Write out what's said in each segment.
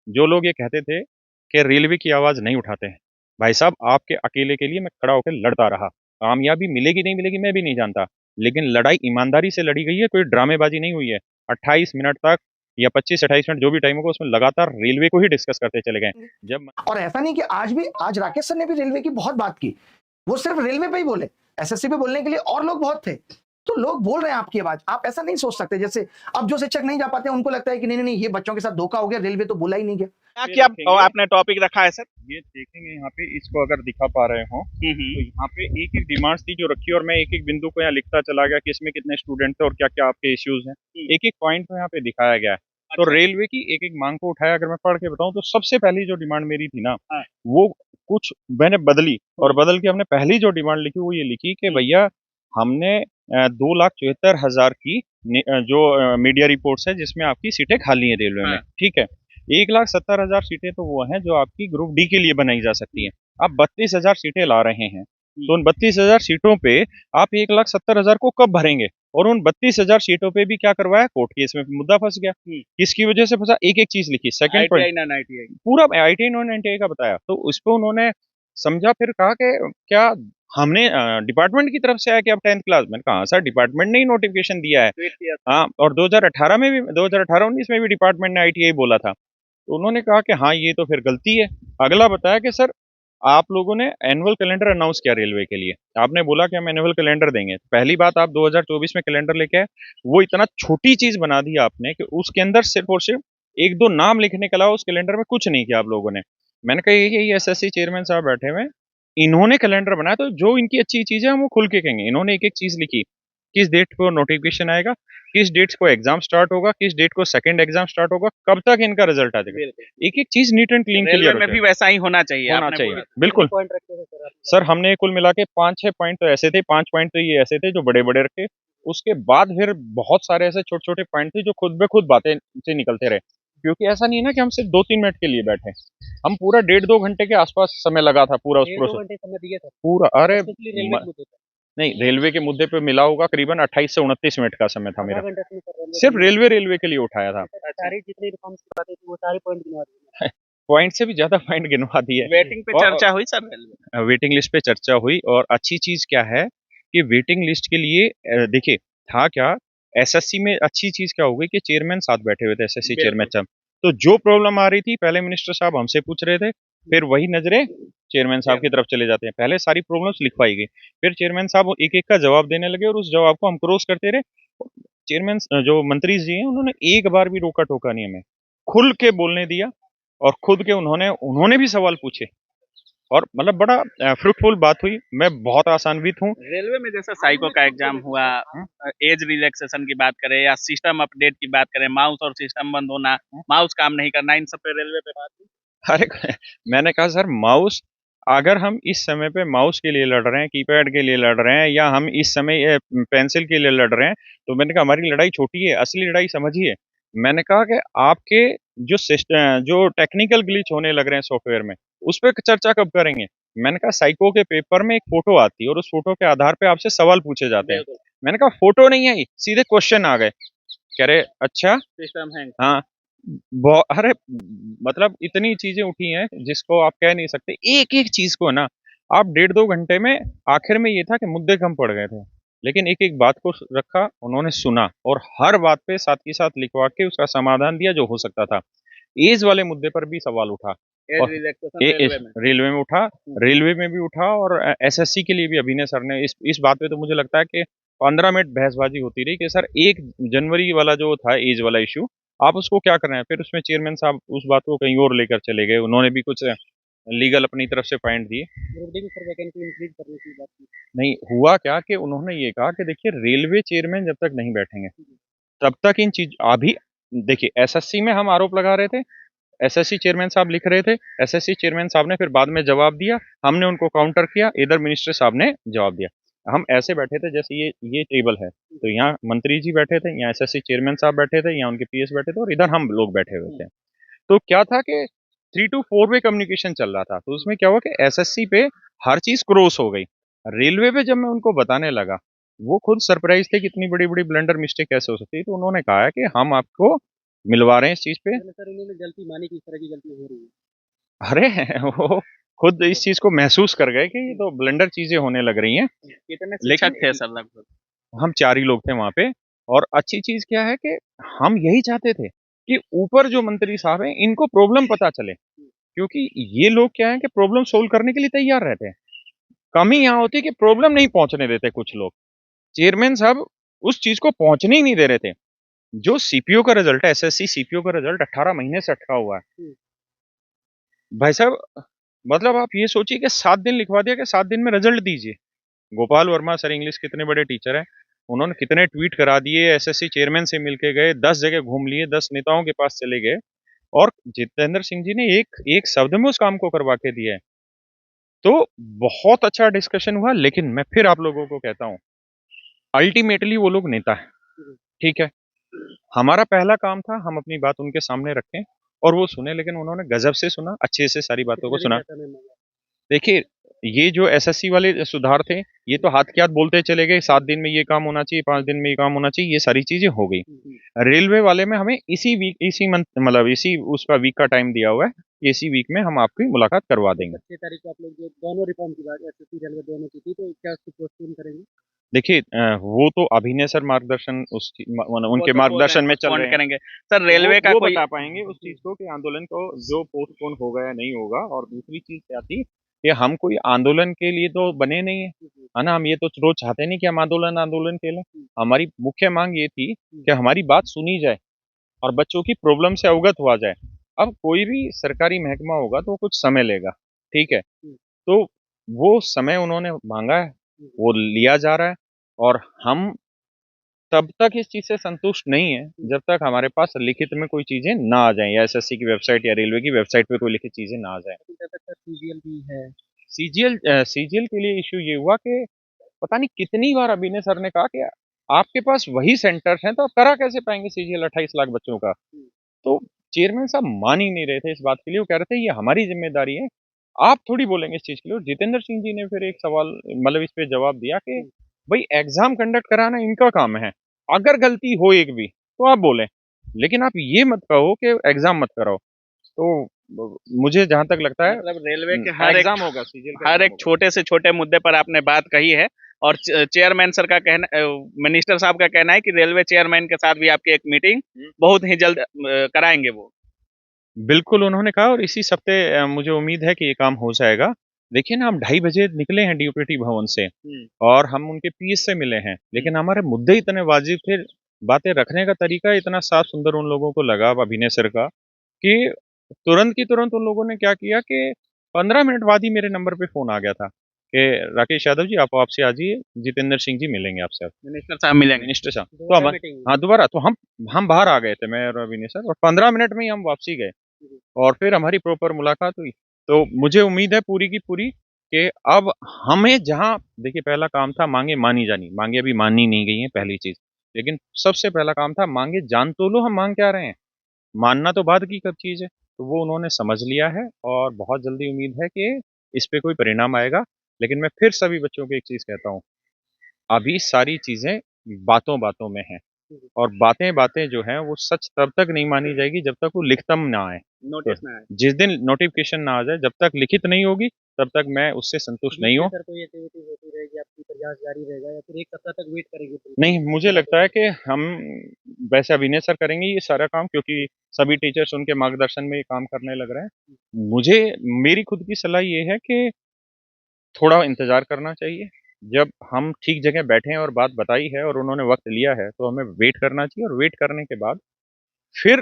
जो लोग ये कहते थे कि रेलवे की आवाज नहीं उठाते हैं, भाई साहब आपके अकेले के लिए मैं खड़ा होकर लड़ता रहा। कामयाबी मिलेगी नहीं मिलेगी मैं भी नहीं जानता, लेकिन लड़ाई ईमानदारी से लड़ी गई है, कोई ड्रामेबाजी नहीं हुई है। 28 मिनट तक या 25-28 मिनट जो भी टाइम होगा उसमें लगातार रेलवे को ही डिस्कस करते चले गए। जब और ऐसा नहीं कि आज राकेश सर ने भी रेलवे की बहुत बात की, वो सिर्फ रेलवे पे ही बोले, एसएससी पे बोलने के लिए और लोग बहुत थे। तो लोग बोल रहे हैं आपकी आवाज, आप ऐसा नहीं सोच सकते। जैसे अब जो शिक्षक नहीं जा पाते उनको लगता है कि नहीं नहीं ये बच्चों के साथ धोखा हो गया, रेलवे तो बोला ही नहीं गया। क्या आपने टॉपिक रखा है सर? ये देखेंगे यहाँ पे, इसको अगर दिखा पा रहे हो तो यहाँ पे एक एक डिमांड्स थी जो रखी, और मैं एक एक बिंदु को यहाँ लिखता चला गया कि इसमें कितने स्टूडेंट थे और क्या क्या आपके इश्यूज हैं। एक एक पॉइंट को यहाँ पे दिखाया गया है। तो अच्छा। रेलवे की एक एक मांग को उठाया, अगर मैं पढ़ के बताऊं तो सबसे पहली जो डिमांड मेरी थी ना, वो कुछ मैंने बदली, और बदल के हमने पहली जो डिमांड लिखी वो ये लिखी कि भैया हमने 2,74,000 की जो मीडिया रिपोर्ट्स है जिसमें आपकी सीटें खाली हैं रेलवे में, ठीक है। 1,70,000 सीटें तो वो हैं जो आपकी ग्रुप डी के लिए बनाई जा सकती हैं। आप 32,000 सीटें ला रहे हैं, तो उन 32,000 सीटों पे आप 1,70,000 को कब भरेंगे? और उन 32,000 सीटों पे भी क्या करवाया, कोर्ट केस में मुद्दा फंस गया। किसकी वजह से फंसा? एक एक चीज लिखी। सेकंड पॉइंट पूरा ITI नॉन ITI का बताया, तो उस पर उन्होंने समझा, फिर कहा कि क्या हमने डिपार्टमेंट की तरफ से आया कि अब 10th क्लास। मैंने कहा सर डिपार्टमेंट ने ही नोटिफिकेशन दिया है। हाँ, और 2018 में भी, 2018-19 में भी डिपार्टमेंट ने ITI बोला था। तो उन्होंने कहा कि हाँ ये तो फिर गलती है। अगला बताया कि सर आप लोगों ने एनुअल कैलेंडर अनाउंस किया रेलवे के लिए, आपने बोला कि हम एनुअल कैलेंडर देंगे। पहली बात, आप 2024 में कैलेंडर लेके आए, वो इतना छोटी चीज बना दी आपने कि उसके अंदर सिर्फ और सिर्फ एक दो नाम लिखने के अलावा उस कैलेंडर में कुछ नहीं किया आप लोगों ने। मैंने कहा ये SSC चेयरमैन साहब बैठे हुए, इन्होंने कैलेंडर बनाया तो जो इनकी अच्छी चीजें हैं वो खुल के कहेंगे। इन्होंने एक एक चीज लिखी, किस डेट को नोटिफिकेशन आएगा, किस डेट को एग्जाम स्टार्ट होगा, किस डेट को सेकंड एग्जाम स्टार्ट होगा, कब तक इनका रिजल्ट आ जाएगा। एक एक चीज नीट एंड क्लीन क्लियर में भी वैसा ही होना चाहिए। बिल्कुल सर, हमने कुल मिला के 5-6 पॉइंट तो ऐसे थे, 5 पॉइंट तो ये ऐसे थे जो बड़े बड़े रखे। उसके बाद फिर बहुत सारे ऐसे छोटे छोटे पॉइंट थे जो खुद ब खुद बातें से निकलते रहे, क्योंकि ऐसा नहीं है ना कि हम सिर्फ 2-3 मिनट के लिए बैठे, हम पूरा 1.5-2 घंटे के आसपास समय लगा था पूरा उस प्रोसेस पूरा। अरे नहीं, रेलवे के मुद्दे पे मिला होगा करीबन 28 से 29 मिनट का समय था मेरा, सिर्फ रेलवे के लिए उठाया था। सारी जितनी रिफॉर्म्स की बातें थी वो सारे पॉइंट गिनवा दिए। पॉइंट से भी ज्यादा पॉइंट गिनवा दिए। वेटिंग पे चर्चा हुई सर? रेलवे वेटिंग लिस्ट पे चर्चा हुई, और अच्छी चीज क्या है कि वेटिंग लिस्ट के लिए देखिए था क्या, SSC में अच्छी चीज क्या हो गई कि चेयरमैन साथ बैठे हुए थे, SSC चेयरमैन साहब। तो जो प्रॉब्लम आ रही थी पहले मिनिस्टर साहब हमसे पूछ रहे थे, फिर वही नजरें चेयरमैन साहब की तरफ चले जाते हैं। पहले सारी प्रॉब्लम्स लिखवाई गई, फिर चेयरमैन साहब एक एक का जवाब देने लगे, और उस जवाब को हम क्रॉस करते रहे। चेयरमैन जो मंत्री जी हैं उन्होंने एक बार भी रोका टोका नहीं, हमें खुल के बोलने दिया, और खुद के उन्होंने भी सवाल पूछे, और मतलब बड़ा फ्रूटफुल बात हुई। मैं बहुत आसान्वित हूँ। रेलवे में जैसा साइको का एग्जाम हुआ, एज रिलैक्सेशन की बात करें या सिस्टम अपडेट की बात करें, माउस और सिस्टम बंद होना, माउस काम नहीं करना, इन सब पे रेलवे पे बात हुई। अरे मैंने कहा सर माउस, अगर हम इस समय पे माउस के लिए लड़ रहे हैं, कीपैड के लिए लड़ रहे हैं, या हम इस समय पेंसिल के लिए लड़ रहे हैं, तो मैंने कहा हमारी लड़ाई छोटी है, असली लड़ाई समझिए। मैंने कहा कि आपके जो टेक्निकल ग्लिच होने लग रहे हैं सॉफ्टवेयर में, उस पर चर्चा कब करेंगे। मैंने कहा साइको के पेपर में एक फोटो आती है और उस फोटो के आधार पे आपसे सवाल पूछे जाते हैं। मैंने कहा फोटो नहीं आई, सीधे क्वेश्चन आ गए। कह रहे अच्छा सिस्टम हैंग। हाँ, अरे मतलब इतनी चीजें उठी हैं जिसको आप कह नहीं सकते। एक एक चीज को ना आप 1.5-2 घंटे में, आखिर में ये था कि मुद्दे कम पड़ गए थे, लेकिन एक एक बात को रखा, उन्होंने सुना, और हर बात पे साथ के साथ लिखवा के उसका समाधान दिया जो हो सकता था। एज वाले मुद्दे पर भी सवाल उठा, और रेलवे में उठा, रेलवे में भी उठा, और SSC के लिए भी अभिनय सर ने इस बात पे तो मुझे लगता है कि 15 मिनट बहसबाजी होती रही कि सर 1 जनवरी वाला जो था एज वाला इशू, आप उसको क्या कर रहे हैं। फिर उसमें चेयरमैन साहब उस बात को कहीं और लेकर चले गए, उन्होंने भी कुछ लीगल अपनी तरफ से पॉइंट दिए। नहीं हुआ क्या कि उन्होंने ये कहा कि देखिए रेलवे चेयरमैन जब तक नहीं बैठेंगे तब तक इन चीज, अभी देखिए SSC में हम आरोप लगा रहे थे, SSC चेयरमैन साहब लिख रहे थे, SSC चेयरमैन साहब ने फिर बाद में जवाब दिया, हमने उनको काउंटर किया, इधर मिनिस्टर साहब ने जवाब दिया। हम ऐसे बैठे थे जैसे ये टेबल है, तो यहाँ मंत्री जी बैठे थे, यहाँ SSC चेयरमैन साहब बैठे थे, यहाँ उनके PS बैठे थे, और इधर हम लोग बैठे हुए थे। तो क्या था कि 3 to 4 वे कम्युनिकेशन चल रहा था। तो उसमें क्या हुआ कि SSC पे हर चीज क्रॉस हो गई। रेलवे पे जब मैं उनको बताने लगा, वो खुद सरप्राइज थे कि इतनी बड़ी बड़ी ब्लंडर मिस्टेक कैसे हो सकती है। तो उन्होंने कहा है कि हम आपको मिलवा रहे हैं इस चीज पे। सर इन्होंने गलती मानी कि इस तरह की गलती हो रही है। अरे वो खुद इस चीज को महसूस कर गए कि ये तो ब्लंडर चीजें होने लग रही हैं। कितने लेकिन शिक्षक थे सर लगभग? हम 4 ही लोग थे वहां पे। और अच्छी चीज क्या है कि हम यही चाहते थे कि ऊपर जो मंत्री साहब हैं इनको प्रॉब्लम पता चले, क्योंकि ये लोग क्या है कि प्रॉब्लम सोल्व करने के लिए तैयार रहते हैं। कमी यहाँ होती है कि प्रॉब्लम नहीं पहुंचने देते कुछ लोग। चेयरमैन साहब उस चीज को पहुंचने ही नहीं दे रहे थे। जो सीपीओ का रिजल्ट है, एसएससी सीपीओ का रिजल्ट 18 महीने से अटका हुआ है भाई साहब। मतलब आप ये सोचिए कि 7 दिन लिखवा दिया कि 7 दिन में रिजल्ट दीजिए। गोपाल वर्मा सर इंग्लिश कितने बड़े टीचर हैं, उन्होंने कितने ट्वीट करा दिए, एसएससी चेयरमैन से मिलके गए, 10 जगह घूम लिए, 10 नेताओं के पास चले गए, और जितेंद्र सिंह जी ने एक एक शब्द में उस काम को करवा के दिया है। तो बहुत अच्छा डिस्कशन हुआ। लेकिन मैं फिर आप लोगों को कहता हूँ, अल्टीमेटली वो लोग नेता है, ठीक है। हमारा पहला काम था हम अपनी बात उनके सामने रखें और वो सुने, लेकिन उन्होंने गजब से सुना, अच्छे से सारी बातों को सुना। देखिए, ये जो एसएससी वाले सुधार थे, ये तो हाथ के हाथ बोलते चले गए, 7 दिन में ये काम होना चाहिए, 5 दिन में ये काम होना चाहिए, ये सारी चीजें हो गई। रेलवे वाले में हमें इसी वीक, इसी मंथ, मतलब इसी उसका वीक का टाइम दिया हुआ है, इसी वीक में हम आपकी मुलाकात करवा देंगे। 6 तारीख को आप लोग जो दोनों रिफॉर्म की बात एसएससी रेलवे दोनों की थी, तो क्या उसको पोस्टपोन करेंगे? देखिए, वो तो अभिनय सर मार्गदर्शन उनके मार्गदर्शन में चल रहे हैं। करेंगे सर रेलवे का वो कोई बता पाएंगे उस चीज को कि आंदोलन को जो पोस्टपोन होगा या नहीं होगा। और दूसरी चीज क्या थी कि हम कोई आंदोलन के लिए तो बने नहीं है ना। हम ये तो रोज चाहते नहीं कि हम आंदोलन आंदोलन के लिए। हमारी मुख्य मांग ये थी कि हमारी बात सुनी जाए और बच्चों की प्रॉब्लम से अवगत हुआ जाए। अब कोई भी सरकारी महकमा होगा तो कुछ समय लेगा, ठीक है। तो वो समय उन्होंने मांगा है, वो लिया जा रहा है। और हम तब तक इस चीज से संतुष्ट नहीं है जब तक हमारे पास लिखित में कोई चीजें ना आ जाएं, या एसएससी की वेबसाइट या रेलवे की वेबसाइट पे कोई लिखित चीजें ना आ जाएं। सीजीएल भी है। सीजीएल के लिए इश्यू ये हुआ कि पता नहीं कितनी बार अभिनय सर ने कहा कि आपके पास वही सेंटर हैं तो आप करा कैसे पाएंगे सीजीएल 28 लाख बच्चों का। तो चेयरमैन साहब मान ही नहीं रहे थे इस बात के लिए। वो कह रहे थे ये हमारी जिम्मेदारी है, आप थोड़ी बोलेंगे इस चीज के लिए। और जितेंद्र सिंह जी ने फिर एक सवाल, मतलब इस पे जवाब दिया कि भाई एग्जाम कंडक्ट कराना इनका काम है, अगर गलती हो एक भी तो आप बोलें, लेकिन आप ये मत कहो कि एग्जाम मत कराओ। तो मुझे जहां तक लगता है मतलब रेलवे के हर एक एग्जाम होगा, सीजीएल का हर एग्जाम एक होगा। छोटे से छोटे मुद्दे पर आपने बात कही है। और चेयरमैन सर का कहना, मिनिस्टर साहब का कहना है कि रेलवे चेयरमैन के साथ भी आपकी एक मीटिंग बहुत ही जल्द कराएंगे वो। बिल्कुल उन्होंने कहा, और इसी हफ्ते मुझे उम्मीद है कि ये काम हो जाएगा। देखिए ना, हम 2:30 बजे निकले हैं डीओपीटी भवन से और हम उनके पीएस से मिले हैं, लेकिन हमारे मुद्दे इतने वाजिब थे, बातें रखने का तरीका इतना साफ सुंदर उन लोगों को लगा, अभिनय सर का, कि तुरंत की तुरंत उन लोगों ने क्या किया कि 15 मिनट बाद ही मेरे नंबर पे फोन आ गया था कि राकेश यादव जी आप आपसे आ जाइए, जितेंद्र सिंह जी मिलेंगे आपसे। मिनिस्टर साहब मिलेंगे। मिनिस्टर साहब तो हाँ दोबारा, तो हम बाहर आ गए थे, मैं और अभिनय सर, और 15 मिनट में ही हम वापसी गए और फिर हमारी प्रॉपर मुलाकात हुई। तो मुझे उम्मीद है पूरी की पूरी कि अब हमें जहां, देखिए पहला काम था मांगे मानी जानी, मांगे अभी मानी नहीं गई हैं पहली चीज, लेकिन सबसे पहला काम था मांगे जान तो लो हम मांग क्या रहे हैं, मानना तो बाद की कब चीज है। तो वो उन्होंने समझ लिया है और बहुत जल्दी उम्मीद है कि इस पे कोई परिणाम आएगा। लेकिन मैं फिर सभी बच्चों को एक चीज कहता हूँ, अभी सारी चीजें बातों बातों में हैं, और बातें बातें जो हैं वो सच तब तक नहीं मानी जाएगी जब तक वो लिखितम ना आए। नोटिस ना आए। जिस दिन नोटिफिकेशन ना आ जाए, जब तक लिखित नहीं होगी तब तक मैं उससे संतुष्ट नहीं हूँ। सर कोई एक्टिविटी होती रहेगी, आपकी प्रयास जारी रहेगा या फिर एक सप्ताह तक वेट करेंगे? नहीं, मुझे लगता है कि हम, वैसे अभिनय सर करेंगे ये सारा काम, क्योंकि सभी टीचर्स उनके मार्गदर्शन में ये काम करने लग रहे हैं। मुझे, मेरी खुद की सलाह ये है कि थोड़ा इंतजार करना चाहिए। जब हम ठीक जगह बैठे हैं और बात बताई है और उन्होंने वक्त लिया है तो हमें वेट करना चाहिए, और वेट करने के बाद फिर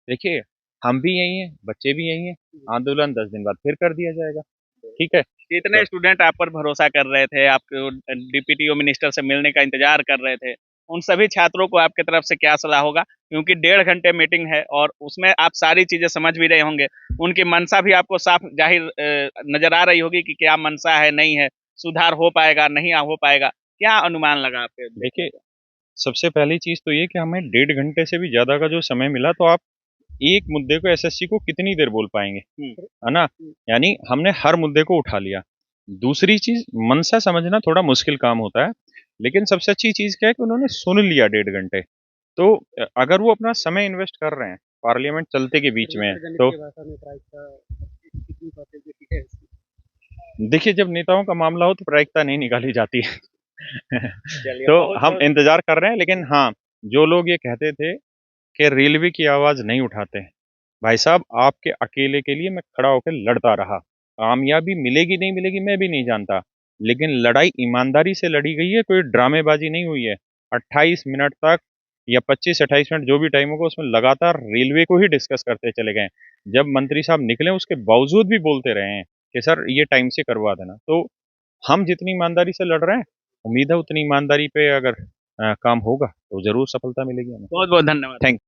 देखिए, हम भी यही हैं, बच्चे भी यही हैं, आंदोलन 10 दिन बाद फिर कर दिया जाएगा, ठीक है। कितने स्टूडेंट आप पर भरोसा कर रहे थे, आपको डीपीटीओ मिनिस्टर से मिलने का इंतजार कर रहे थे, उन सभी छात्रों को आपकी तरफ से क्या सलाह होगा? क्योंकि 1.5 घंटे मीटिंग है और उसमें आप सारी चीजें समझ भी रहे होंगे, उनकी मनसा भी आपको साफ जाहिर नजर आ रही होगी कि क्या मनसा है, नहीं है, सुधार हो पाएगा, नहीं हो पाएगा, क्या अनुमान लगा आपके? देखिए, सबसे पहली चीज तो ये कि हमें 1.5 घंटे से भी ज्यादा का जो समय मिला, तो आप एक मुद्दे को, एसएससी को कितनी देर बोल पाएंगे, है ना। यानी हमने हर मुद्दे को उठा लिया। दूसरी चीज, मनसा समझना थोड़ा मुश्किल काम होता है, लेकिन सबसे अच्छी चीज क्या है कि उन्होंने सुन लिया 1.5 घंटे। तो अगर वो अपना समय इन्वेस्ट कर रहे हैं पार्लियामेंट चलते के बीच में है। गणित तो की भाषा में प्रायिकता कितनी परसेंट है इसकी? देखिए, जब नेताओं का मामला हो तो प्रायिकता नहीं निकाली जाती है। चलिए, तो बहुत हम बहुत इंतजार कर रहे हैं, लेकिन हाँ, जो लोग ये कहते थे कि रेलवे की आवाज नहीं उठाते, भाई साहब आपके अकेले के लिए मैं खड़ा होकर लड़ता रहा। कामयाबी मिलेगी नहीं मिलेगी मैं भी नहीं जानता, लेकिन लड़ाई ईमानदारी से लड़ी गई है, कोई ड्रामेबाजी नहीं हुई है। 28 मिनट तक या 25-28 मिनट जो भी टाइम होगा उसमें लगातार रेलवे को ही डिस्कस करते चले गए। जब मंत्री साहब निकले उसके बावजूद भी बोलते रहे हैं कि सर ये टाइम से करवा देना। तो हम जितनी ईमानदारी से लड़ रहे हैं, उम्मीद है उतनी ईमानदारी पे अगर काम होगा तो जरूर सफलता मिलेगी हमें। बहुत बहुत धन्यवाद। थैंक